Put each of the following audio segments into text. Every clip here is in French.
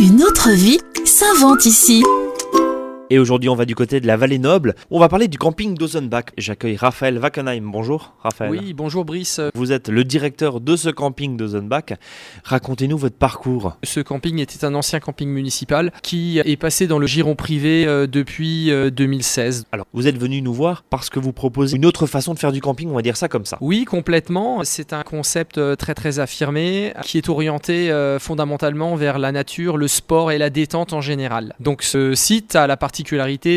Une autre vie s'invente ici. Et aujourd'hui, on va du côté de la Vallée Noble. On va parler du camping d'Ozenbach. J'accueille Raphaël Wackenheim. Bonjour, Raphaël. Oui, bonjour Brice. Vous êtes le directeur de ce camping d'Ozenbach. Racontez-nous votre parcours. Ce camping était un ancien camping municipal qui est passé dans le giron privé depuis 2016. Alors, vous êtes venu nous voir parce que vous proposez une autre façon de faire du camping, on va dire ça comme ça. Oui, complètement. C'est un concept très affirmé qui est orienté fondamentalement vers la nature, le sport et la détente en général. Donc ce site a la particularité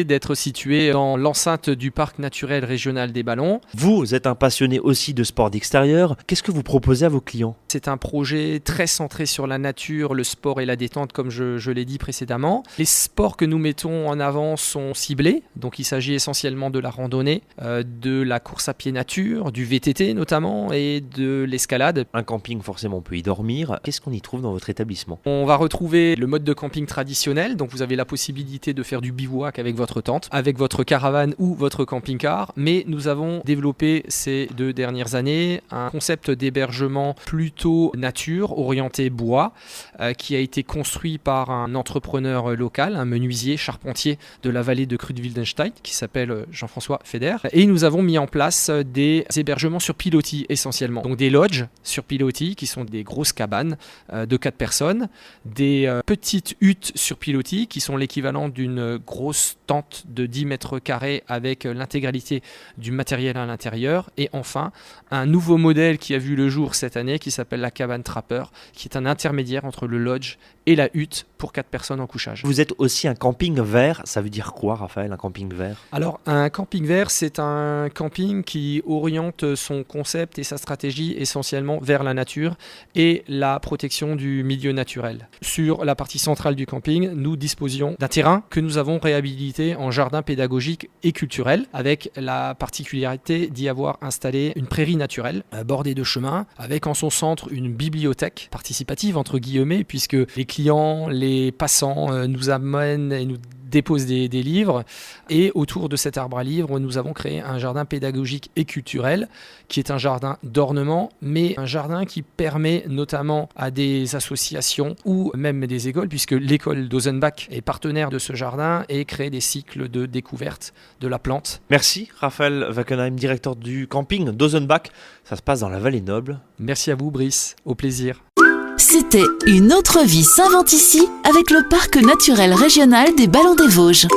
d'être situé dans l'enceinte du parc naturel régional des Ballons. Vous êtes un passionné aussi de sport d'extérieur. Qu'est-ce que vous proposez à vos clients ? C'est un projet très centré sur la nature, le sport et la détente, comme je l'ai dit précédemment. Les sports que nous mettons en avant sont ciblés. Donc il s'agit essentiellement de la randonnée, de la course à pied nature, du VTT notamment et de l'escalade. Un camping, forcément, on peut y dormir. Qu'est-ce qu'on y trouve dans votre établissement ? On va retrouver le mode de camping traditionnel. Donc vous avez la possibilité de faire du bivouac avec votre tente, avec votre caravane ou votre camping-car. Mais nous avons développé ces 2 dernières années un concept d'hébergement plutôt nature, orienté bois, qui a été construit par un entrepreneur local, un menuisier charpentier de la vallée de Crud-Wildenstein, qui s'appelle Jean-François Feder. Et nous avons mis en place des hébergements sur pilotis essentiellement. Donc des lodges sur pilotis, qui sont des grosses cabanes de 4 personnes, des petites huttes sur pilotis, qui sont l'équivalent d'une grosse tente de 10 mètres carrés avec l'intégralité du matériel à l'intérieur. Et enfin, un nouveau modèle qui a vu le jour cette année qui s'appelle la cabane trapper, qui est un intermédiaire entre le lodge et la hutte pour 4 personnes en couchage. Vous êtes aussi un camping vert. Ça veut dire quoi, Raphaël, un camping vert ? Alors, un camping vert, c'est un camping qui oriente son concept et sa stratégie essentiellement vers la nature et la protection du milieu naturel. Sur la partie centrale du camping, nous disposions d'un terrain que nous avons réhabilité en jardin pédagogique et culturel, avec la particularité d'y avoir installé une prairie naturelle bordée de chemins, avec en son centre une bibliothèque participative entre guillemets, puisque les clients, les passants nous amènent et nous déposent des livres, et autour de cet arbre à livres, nous avons créé un jardin pédagogique et culturel qui est un jardin d'ornement, mais un jardin qui permet notamment à des associations ou même des écoles, puisque l'école d'Ozenbach est partenaire de ce jardin et crée des cycles de découverte de la plante. Merci Raphaël Wackenheim, directeur du camping d'Ozenbach. Ça se passe dans la Vallée Noble. Merci à vous Brice, au plaisir. C'était Une autre vie s'invente ici avec le parc naturel régional des Ballons des Vosges.